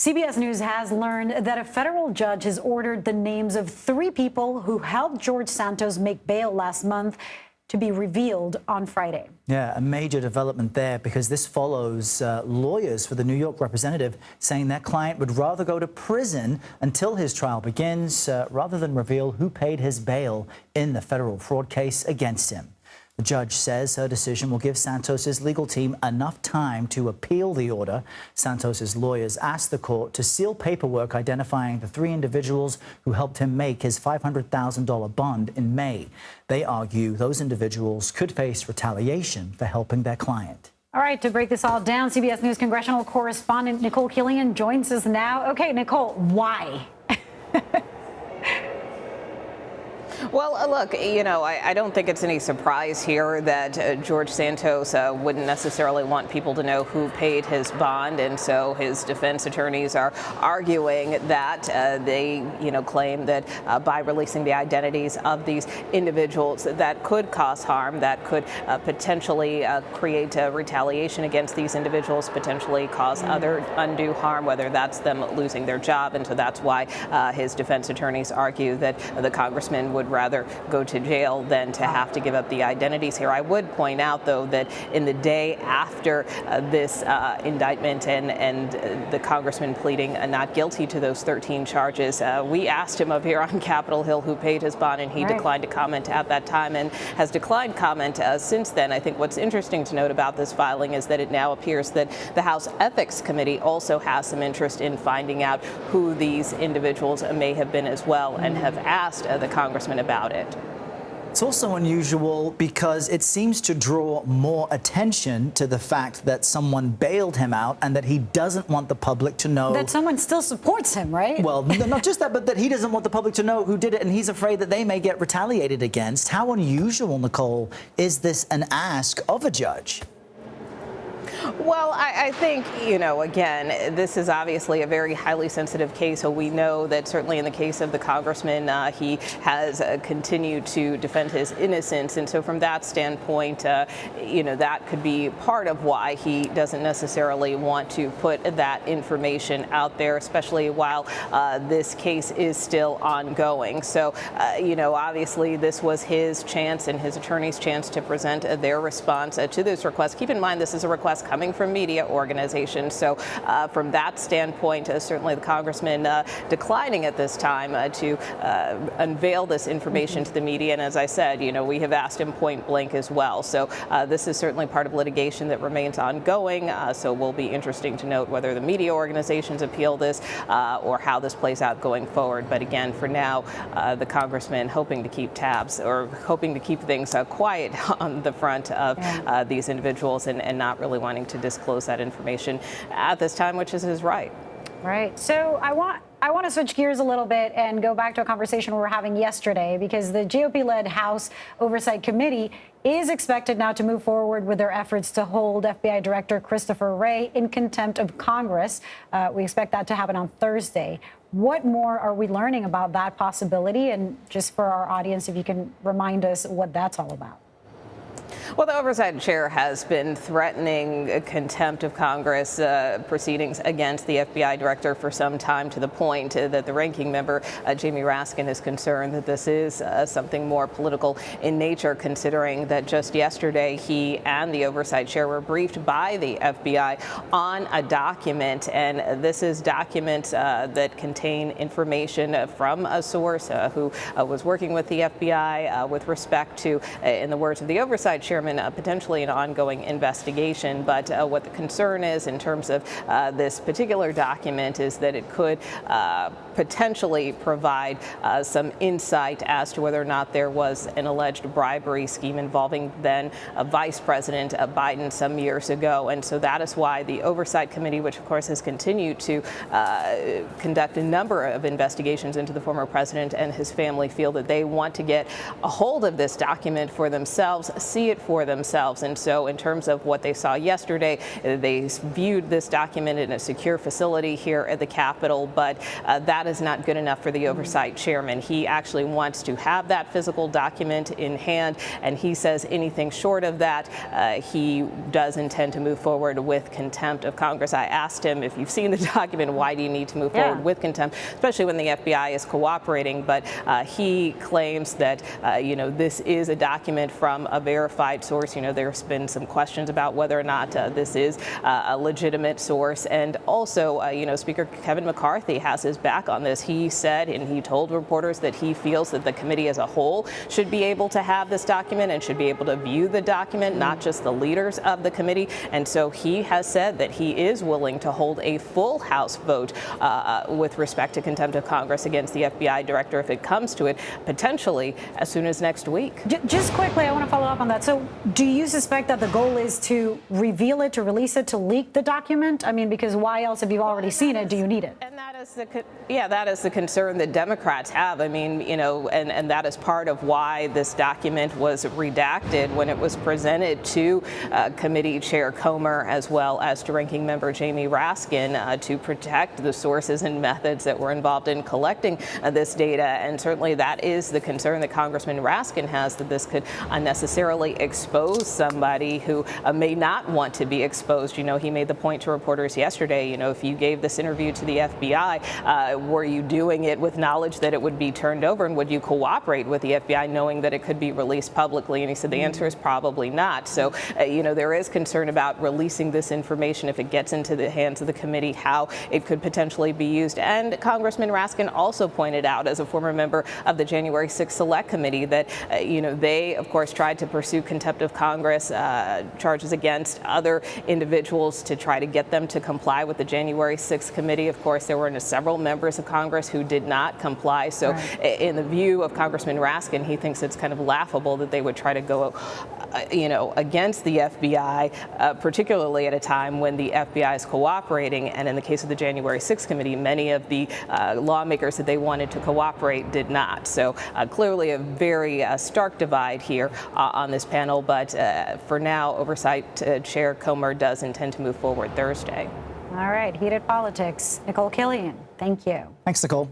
CBS News has learned that a federal judge has ordered the names of 3 people who helped George Santos make bail last month to be revealed on Friday. Yeah, a major development there because this follows lawyers for the New York representative saying their client would rather go to prison until his trial begins rather than reveal who paid his bail in the federal fraud case against him. The judge says her decision will give Santos's legal team enough time to appeal the order. Santos's lawyers asked the court to seal paperwork identifying the 3 individuals who helped him make his $500,000 bond in May. They argue those individuals could face retaliation for helping their client. All right, to break this all down, CBS News congressional correspondent Nikole Killion joins us now. Okay, Nikole, why? Well, look, I don't think it's any surprise here that George Santos wouldn't necessarily want people to know who paid his bond. And so his defense attorneys are arguing that they, claim that by releasing the identities of these individuals, that could cause harm, that could potentially create retaliation against these individuals, potentially cause other undue harm, whether that's them losing their job. And so that's why his defense attorneys argue that the congressman would rather go to jail than to have to give up the identities here. I would point out, though, that in the day after this indictment and the congressman pleading not guilty to those 13 charges, we asked him up here on Capitol Hill who paid his bond, and he declined to comment at that time and has declined comment since then. I think what's interesting to note about this filing is that it now appears that the House Ethics Committee also has some interest in finding out who these individuals may have been as well, and have asked the congressman about it. It's also unusual because it seems to draw more attention to the fact that someone bailed him out and that he doesn't want the public to know. That someone still supports him, right? Well, not just that, but that he doesn't want the public to know who did it, and he's afraid that they may get retaliated against. How unusual, Nikole, is this an ask of a judge? Well, I think, again, this is obviously a very highly sensitive case. So we know that certainly in the case of the congressman, he has continued to defend his innocence. And so from that standpoint, that could be part of why he doesn't necessarily want to put that information out there, especially while this case is still ongoing. So, obviously this was his chance and his attorney's chance to present their response to this request. Keep in mind, this is a request coming from media organizations. So from that standpoint, certainly the congressman declining at this time to unveil this information to the media. And as I said, we have asked him point blank as well. So this is certainly part of litigation that remains ongoing. So it will be interesting to note whether the media organizations appeal this or how this plays out going forward. But again, for now, the congressman hoping to keep tabs or hoping to keep things quiet on the front of these individuals and not really wanting to disclose that information at this time, which is his right. Right. So I want to switch gears a little bit and go back to a conversation we were having yesterday, because the GOP-led House Oversight Committee is expected now to move forward with their efforts to hold FBI Director Christopher Wray in contempt of Congress. We expect that to happen on Thursday. What more are we learning about that possibility? And just for our audience, if you can remind us what that's all about. Well, the oversight chair has been threatening contempt of Congress proceedings against the FBI director for some time, to the point that the ranking member, Jamie Raskin, is concerned that this is something more political in nature, considering that just yesterday he and the oversight chair were briefed by the FBI on a document. And this is documents that contain information from a source who was working with the FBI with respect to, in the words of the oversight chairman, potentially an ongoing investigation. But what the concern is in terms of this particular document is that it could potentially provide some insight as to whether or not there was an alleged bribery scheme involving then Vice President Biden some years ago. And so that is why the Oversight Committee, which of course has continued to conduct a number of investigations into the former president and his family, feel that they want to get a hold of this document for themselves, see it for themselves. And so in terms of what they saw yesterday, they viewed this document in a secure facility here at the Capitol, but that is not good enough for the oversight chairman. He actually wants to have that physical document in hand, and he says anything short of that, he does intend to move forward with contempt of Congress. I asked him, if you've seen the document, why do you need to move forward with contempt, especially when the FBI is cooperating? But he claims that, this is a document from a verified source. There's been some questions about whether or not this is a legitimate source. And also, Speaker Kevin McCarthy has his back on this. He said, and he told reporters, that he feels that the committee as a whole should be able to have this document and should be able to view the document, not just the leaders of the committee. And so he has said that he is willing to hold a full House vote with respect to contempt of Congress against the FBI director if it comes to it, potentially as soon as next week. Just quickly, I want to follow up on that. So do you suspect that the goal is to reveal it, to release it, to leak the document? I mean, because why else, if you've already seen it, do you need it? And that is the concern that Democrats have. I mean, and that is part of why this document was redacted when it was presented to Committee Chair Comer as well as to Ranking Member Jamie Raskin to protect the sources and methods that were involved in collecting this data. And certainly that is the concern that Congressman Raskin has, that this could unnecessarily expose somebody who may not want to be exposed. He made the point to reporters yesterday, if you gave this interview to the FBI, were you doing it with knowledge that it would be turned over, and would you cooperate with the FBI knowing that it could be released publicly? And he said the answer is probably not. So, there is concern about releasing this information if it gets into the hands of the committee, how it could potentially be used. And Congressman Raskin also pointed out, as a former member of the January 6th Select Committee, that, they, of course, tried to pursue contempt of Congress charges against other individuals to try to get them to comply with the January 6th committee. Of course, there were several members of Congress who did not comply. So in the view of Congressman Raskin, he thinks it's kind of laughable that they would try to go, against the FBI, particularly at a time when the FBI is cooperating. And in the case of the January 6th committee, many of the lawmakers that they wanted to cooperate did not. So clearly a very stark divide here on this panel. But for now, Oversight Chair Comer does intend to move forward Thursday. All right, heated politics. Nikole Killion, thank you. Thanks, Nikole.